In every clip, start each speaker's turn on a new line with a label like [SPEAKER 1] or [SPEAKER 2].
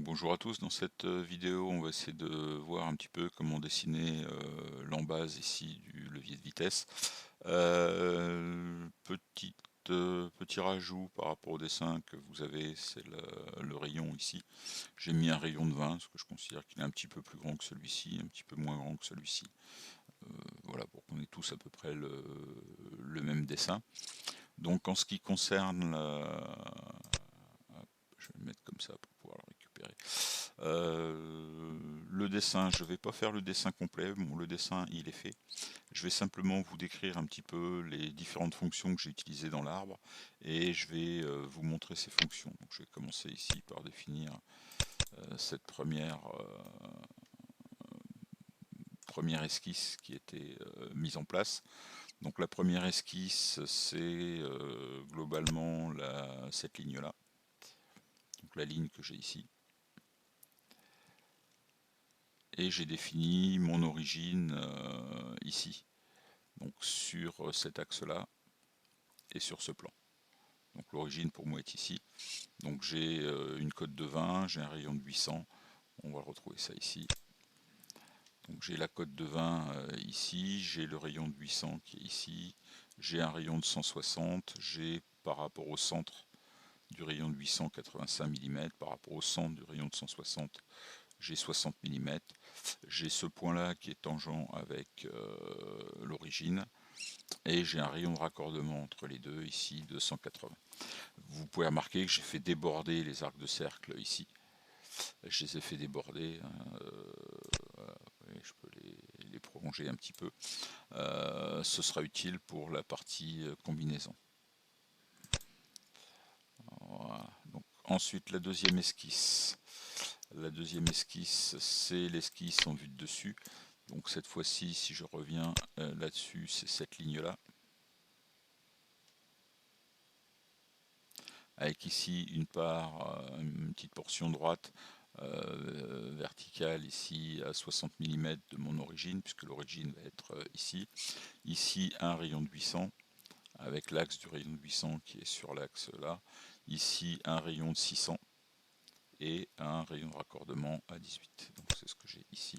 [SPEAKER 1] Donc bonjour à tous, dans cette vidéo on va essayer de voir un petit peu comment dessiner l'embase ici du levier de vitesse. Petit rajout par rapport au dessin que vous avez, c'est le rayon ici. J'ai mis un rayon de 20 parce que je considère qu'il est un petit peu plus grand que celui-ci, un petit peu moins grand que celui-ci. Voilà, pour qu'on ait tous à peu près le même dessin. Donc en ce qui concerne je vais le mettre comme ça pour pouvoir le récupérer. Le dessin, je ne vais pas faire le dessin complet, bon, le dessin il est fait. Je vais simplement vous décrire un petit peu les différentes fonctions que j'ai utilisées dans l'arbre et je vais vous montrer ces fonctions. Donc, je vais commencer ici par définir cette première esquisse qui était mise en place. Donc la première esquisse, c'est globalement cette ligne-là, donc la ligne que j'ai ici. Et j'ai défini mon origine ici, donc sur cet axe-là et sur ce plan. Donc l'origine pour moi est ici. Donc j'ai une cote de 20, j'ai un rayon de 800, on va retrouver ça ici. Donc j'ai la cote de 20 ici, j'ai le rayon de 800 qui est ici, j'ai un rayon de 160, j'ai par rapport au centre du rayon de 800 85 mm, par rapport au centre du rayon de 160 j'ai 60 mm, j'ai ce point là qui est tangent avec l'origine et j'ai un rayon de raccordement entre les deux ici de 180. Vous pouvez remarquer que j'ai fait déborder les arcs de cercle ici, je les ai fait déborder, voilà, je peux les prolonger un petit peu, ce sera utile pour la partie combinaison. Voilà. Donc, ensuite la deuxième esquisse. La deuxième esquisse, c'est l'esquisse en vue de dessus. Donc cette fois-ci, si je reviens là-dessus, c'est cette ligne-là. Avec ici une une petite portion droite verticale ici à 60 mm de mon origine, puisque l'origine va être ici. Ici un rayon de 800, avec l'axe du rayon de 800 qui est sur l'axe là. Ici un rayon de 600 et un rayon de raccordement à 18. Donc c'est ce que j'ai ici.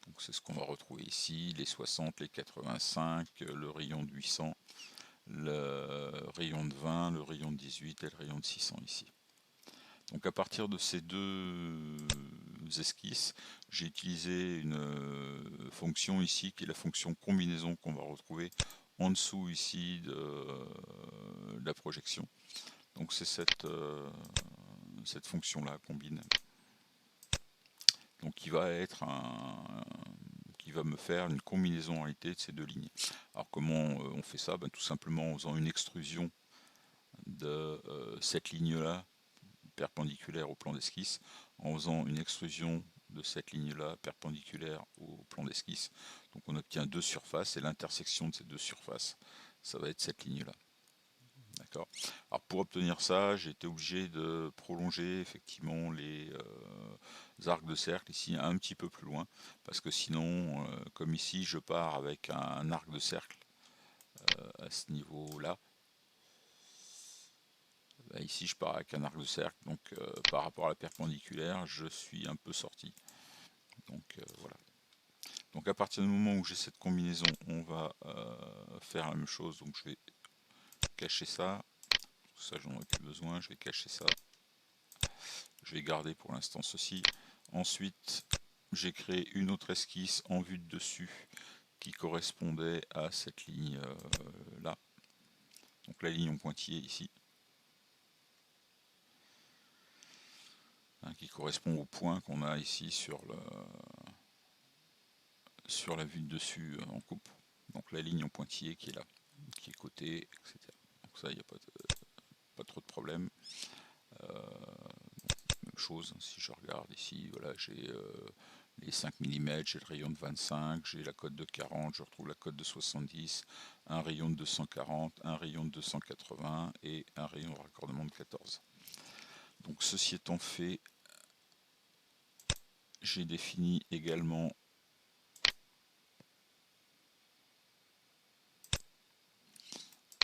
[SPEAKER 1] Donc c'est ce qu'on va retrouver ici, les 60, les 85, le rayon de 800, le rayon de 20, le rayon de 18 et le rayon de 600 ici. Donc à partir de ces deux esquisses, j'ai utilisé une fonction ici qui est la fonction combinaison qu'on va retrouver en dessous ici de la projection. Donc c'est cette fonction-là, combine, donc qui va me faire une combinaison en réalité de ces deux lignes. Alors comment on fait ça? Tout simplement en faisant une extrusion de cette ligne-là perpendiculaire au plan d'esquisse, en faisant une extrusion de cette ligne-là perpendiculaire au plan d'esquisse. Donc on obtient deux surfaces et l'intersection de ces deux surfaces, ça va être cette ligne-là. D'accord. Alors pour obtenir ça, j'ai été obligé de prolonger effectivement les arcs de cercle ici un petit peu plus loin, parce que sinon, comme ici, je pars avec un arc de cercle à ce niveau-là. Ici, je pars avec un arc de cercle, donc par rapport à la perpendiculaire, je suis un peu sorti. Donc voilà. Donc à partir du moment où j'ai cette combinaison, on va faire la même chose. Donc je vais cacher ça. Ça, j'en ai plus besoin. Je vais cacher ça. Je vais garder pour l'instant ceci. Ensuite, j'ai créé une autre esquisse en vue de dessus qui correspondait à cette ligne là. Donc la ligne en pointillé ici. Qui correspond au point qu'on a ici sur la vue de dessus en coupe. Donc la ligne en pointillé qui est là, qui est cotée, etc. Donc ça, il n'y a pas trop de problème. Même chose, si je regarde ici, voilà, j'ai les 5 mm, j'ai le rayon de 25, j'ai la cote de 40, je retrouve la cote de 70, un rayon de 240, un rayon de 280 et un rayon de raccordement de 14. Donc ceci étant fait, j'ai défini également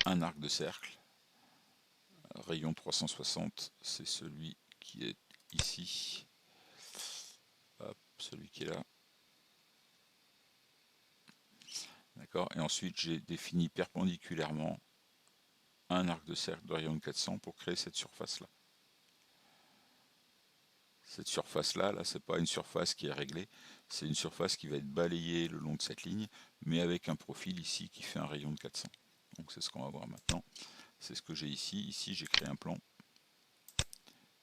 [SPEAKER 1] un arc de cercle rayon 360, c'est celui qui est ici. Hop, celui qui est là. D'accord. Et ensuite, j'ai défini perpendiculairement un arc de cercle de rayon de 400 pour créer cette surface-là. Cette surface-là, là, c'est pas une surface qui est réglée, c'est une surface qui va être balayée le long de cette ligne, mais avec un profil ici qui fait un rayon de 400. Donc c'est ce qu'on va voir maintenant. C'est ce que j'ai ici. Ici, j'ai créé un plan.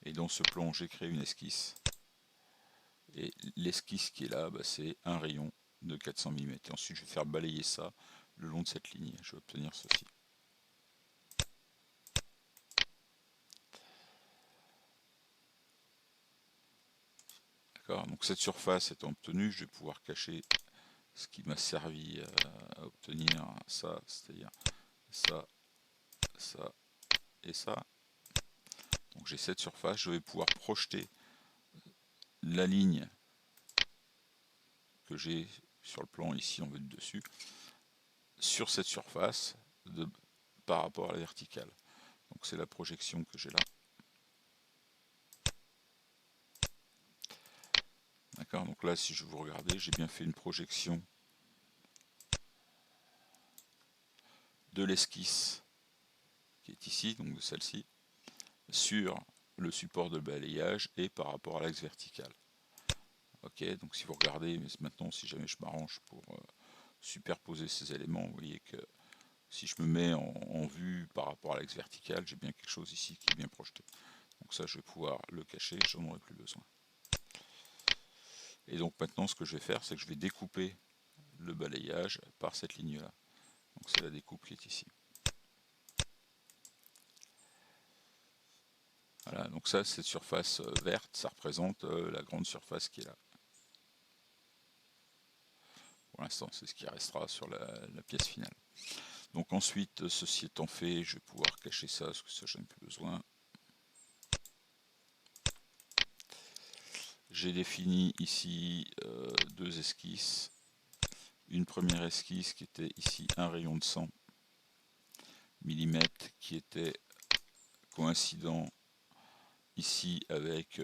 [SPEAKER 1] Et dans ce plan, j'ai créé une esquisse. Et l'esquisse qui est là, bah, c'est un rayon de 400 mm. Et ensuite, je vais faire balayer ça le long de cette ligne. Je vais obtenir ceci. D'accord. Donc cette surface étant obtenue, je vais pouvoir cacher ce qui m'a servi à obtenir ça, c'est-à-dire ça, ça et ça. Donc j'ai cette surface, je vais pouvoir projeter la ligne que j'ai sur le plan ici en vue de dessus sur cette surface par rapport à la verticale. Donc c'est la projection que j'ai là. D'accord, donc là si je vous regardez, j'ai bien fait une projection de l'esquisse qui est ici, donc de celle-ci, sur le support de balayage et par rapport à l'axe vertical. Ok, donc si vous regardez, mais maintenant si jamais je m'arrange pour superposer ces éléments, vous voyez que si je me mets en vue par rapport à l'axe vertical, j'ai bien quelque chose ici qui est bien projeté. Donc ça je vais pouvoir le cacher, j'en aurai plus besoin. Et donc maintenant ce que je vais faire, c'est que je vais découper le balayage par cette ligne là. Donc c'est la découpe qui est ici. Voilà, donc ça, cette surface verte, ça représente la grande surface qui est là. Pour l'instant, c'est ce qui restera sur la pièce finale. Donc ensuite, ceci étant fait, je vais pouvoir cacher ça, parce que ça, j'en ai plus besoin. J'ai défini ici deux esquisses. Une première esquisse qui était ici un rayon de 100 mm, qui était coïncident ici avec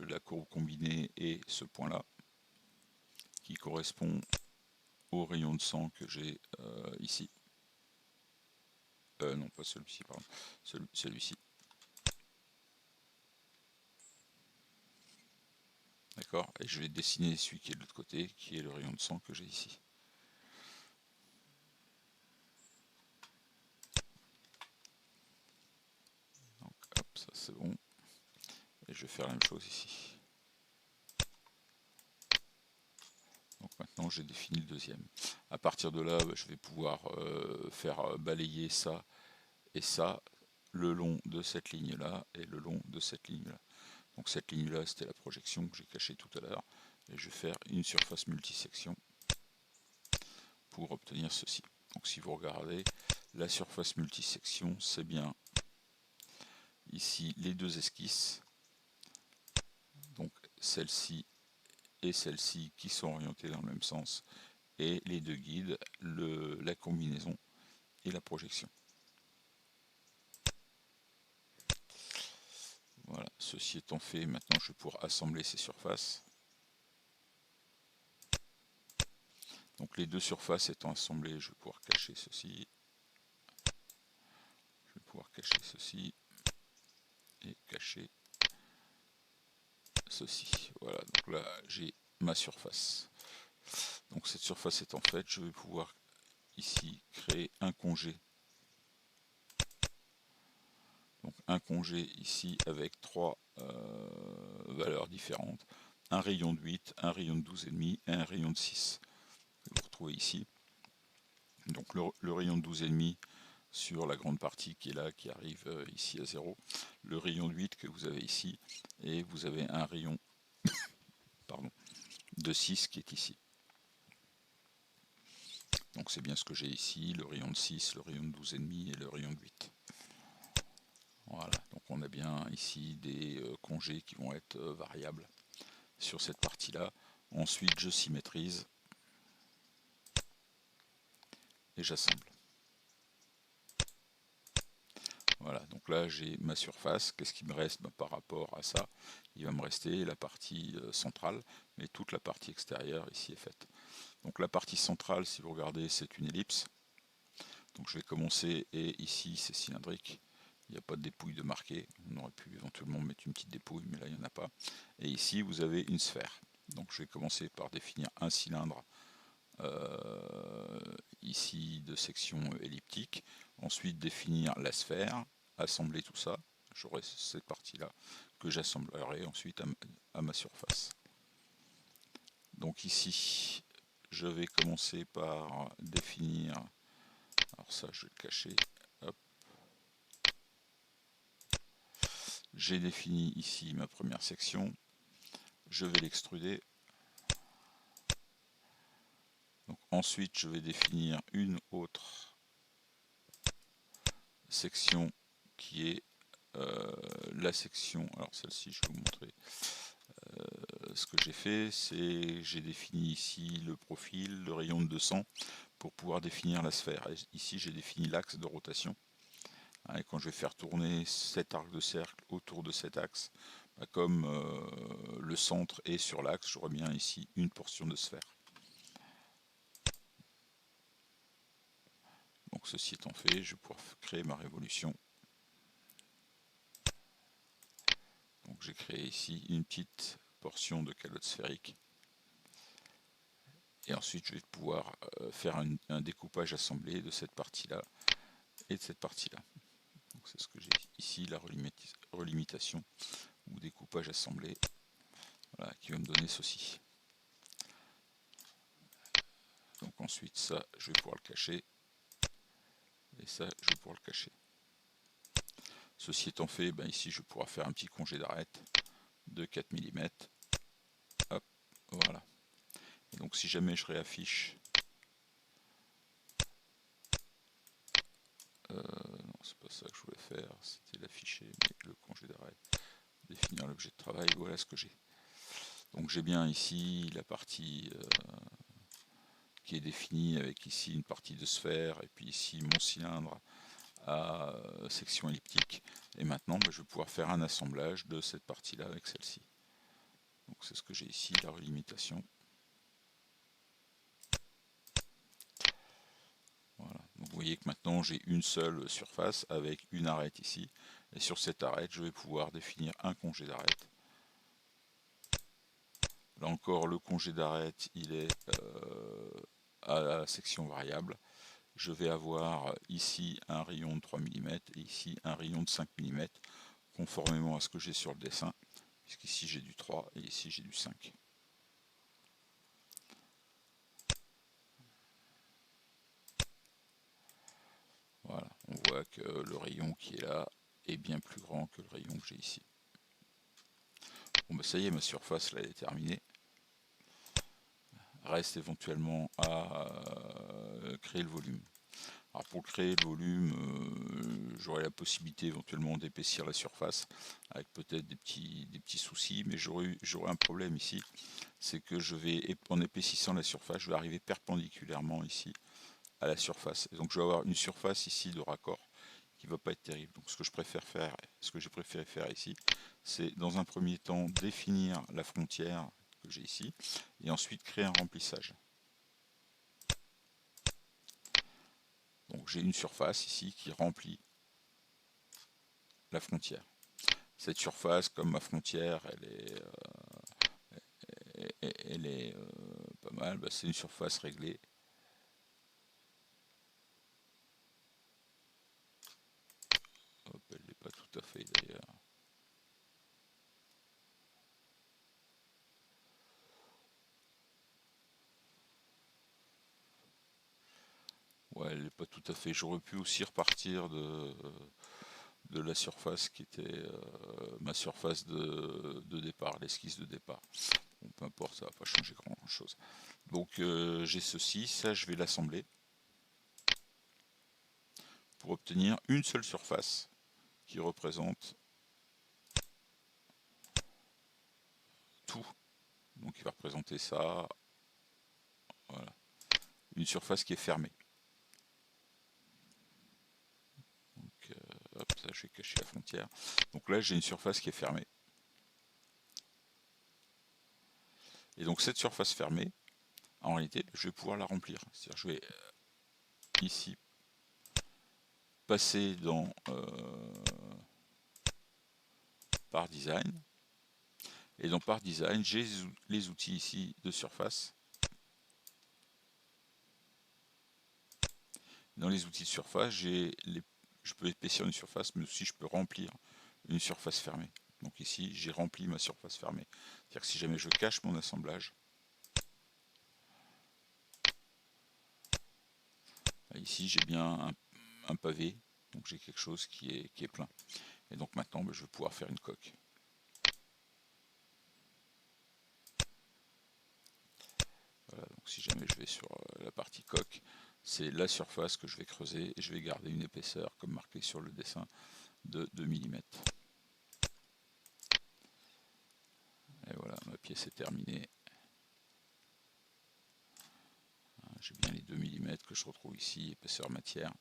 [SPEAKER 1] la courbe combinée et ce point-là, qui correspond au rayon de 100 que j'ai ici. Non, pas celui-ci, pardon. Celui-ci. D'accord. Et je vais dessiner celui qui est de l'autre côté, qui est le rayon de 100 que j'ai ici. Donc, hop, ça c'est bon. Et je vais faire la même chose ici. Donc maintenant j'ai défini le deuxième. À partir de là, je vais pouvoir faire balayer ça et ça le long de cette ligne-là et le long de cette ligne-là. Donc cette ligne-là, c'était la projection que j'ai cachée tout à l'heure. Et je vais faire une surface multisection pour obtenir ceci. Donc si vous regardez, la surface multisection, c'est bien ici les deux esquisses. Donc celle-ci et celle-ci qui sont orientées dans le même sens. Et les deux guides, la combinaison et la projection. Voilà, ceci étant fait, maintenant je vais pouvoir assembler ces surfaces. Donc les deux surfaces étant assemblées, je vais pouvoir cacher ceci. Je vais pouvoir cacher ceci et cacher ceci. Voilà, donc là j'ai ma surface. Donc cette surface étant faite, je vais pouvoir ici créer un congé. Donc un congé ici avec trois valeurs différentes. Un rayon de 8, un rayon de 12,5 et un rayon de 6. Vous retrouvez ici. Donc le rayon de 12,5 sur la grande partie qui est là, qui arrive ici à 0. Le rayon de 8 que vous avez ici. Et vous avez un rayon pardon, de 6 qui est ici. Donc c'est bien ce que j'ai ici, le rayon de 6, le rayon de 12,5 et le rayon de 8. Voilà, donc on a bien ici des congés qui vont être variables sur cette partie-là. Ensuite, je symétrise et j'assemble. Voilà, donc là j'ai ma surface. Qu'est-ce qui me reste? Ben, par rapport à ça, il va me rester la partie centrale, mais toute la partie extérieure ici est faite. Donc la partie centrale, si vous regardez, c'est une ellipse. Donc je vais commencer, et ici c'est cylindrique. Il n'y a pas de dépouille de marqué. On aurait pu éventuellement mettre une petite dépouille, mais là il n'y en a pas. Et ici vous avez une sphère. Donc je vais commencer par définir un cylindre ici de section elliptique. Ensuite définir la sphère, assembler tout ça. J'aurai cette partie-là que j'assemblerai ensuite à ma surface. Donc ici, je vais commencer par définir, alors ça je vais le cacher, hop. J'ai défini ici ma première section, je vais l'extruder. Donc ensuite je vais définir une autre section qui est la section, alors celle-ci je vais vous montrer. Ce que j'ai fait, c'est j'ai défini ici le profil, le rayon de 200 pour pouvoir définir la sphère. Et ici j'ai défini l'axe de rotation. Et quand je vais faire tourner cet arc de cercle autour de cet axe, bah comme le centre est sur l'axe, j'aurai bien ici une portion de sphère. Donc ceci étant fait, je vais pouvoir créer ma révolution. Donc j'ai créé ici une petite portion de calotte sphérique. Et ensuite je vais pouvoir faire un découpage assemblé de cette partie-là et de cette partie-là. Donc c'est ce que j'ai ici, la relimitation ou découpage assemblé, voilà, qui va me donner ceci. Donc ensuite ça, je vais pouvoir le cacher, et ça, je vais pouvoir le cacher. Ceci étant fait, ben ici je vais pouvoir faire un petit congé d'arête de 4 mm. Hop, voilà. Et donc si jamais je réaffiche, non c'est pas ça que je voulais faire, c'était l'afficher, mais le congé d'arête, définir l'objet de travail, voilà ce que j'ai. Donc j'ai bien ici la partie qui est définie avec ici une partie de sphère et puis ici mon cylindre à section elliptique. Et maintenant je vais pouvoir faire un assemblage de cette partie là avec celle-ci. Donc c'est ce que j'ai ici, la relimitation. Voilà. Donc vous voyez que maintenant j'ai une seule surface avec une arête ici. Et sur cette arête, je vais pouvoir définir un congé d'arête. Là encore, le congé d'arête, il est à la section variable. Je vais avoir ici un rayon de 3 mm et ici un rayon de 5 mm, conformément à ce que j'ai sur le dessin, puisqu'ici j'ai du 3 et ici j'ai du 5. Voilà, on voit que le rayon qui est là est bien plus grand que le rayon que j'ai ici. Bon bah ça y est, ma surface là elle est terminée. Reste éventuellement à créer le volume. Alors pour créer le volume, j'aurai la possibilité éventuellement d'épaissir la surface avec peut-être des petits soucis, mais j'aurai un problème ici, c'est que je vais, en épaississant la surface, je vais arriver perpendiculairement ici à la surface. Et donc je vais avoir une surface ici de raccord qui ne va pas être terrible. Donc ce que je préfère faire, ce que j'ai préféré faire ici, c'est dans un premier temps définir la frontière que j'ai ici, et ensuite créer un remplissage. Donc j'ai une surface ici qui remplit la frontière. Cette surface, comme ma frontière, elle est pas mal, bah, c'est une surface réglée. Hop, elle n'est pas tout à fait d'ailleurs. Ouais, elle n'est pas tout à fait. J'aurais pu aussi repartir de la surface qui était ma surface de départ, l'esquisse de départ. Bon, peu importe, ça va pas changer grand chose. Donc j'ai ceci, ça je vais l'assembler pour obtenir une seule surface qui représente tout. Donc il va représenter ça, voilà, une surface qui est fermée. Donc hop, ça je vais cacher la frontière. Donc là j'ai une surface qui est fermée. Et donc cette surface fermée, en réalité, je vais pouvoir la remplir. C'est-à-dire je vais ici passer dans Part Design. Et dans Part Design, j'ai les outils ici de surface. Dans les outils de surface, je peux épaissir une surface, mais aussi je peux remplir une surface fermée. Donc ici, j'ai rempli ma surface fermée. C'est-à-dire que si jamais je cache mon assemblage, ici j'ai bien un pavé, donc j'ai quelque chose qui est plein. Et donc maintenant, je vais pouvoir faire une coque. Voilà, donc si jamais je vais sur la partie coque, c'est la surface que je vais creuser et je vais garder une épaisseur, comme marqué sur le dessin, de 2 mm. Et voilà, ma pièce est terminée. J'ai bien les 2 mm que je retrouve ici, épaisseur matière.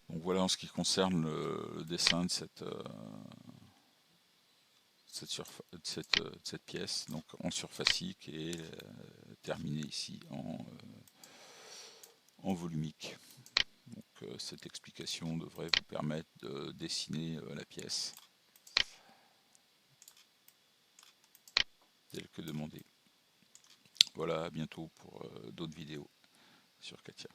[SPEAKER 1] Donc voilà en ce qui concerne le dessin de cette pièce, donc en surfacique et terminée ici en volumique. Donc cette explication devrait vous permettre de dessiner la pièce telle que demandée. Voilà, à bientôt pour d'autres vidéos sur Katia.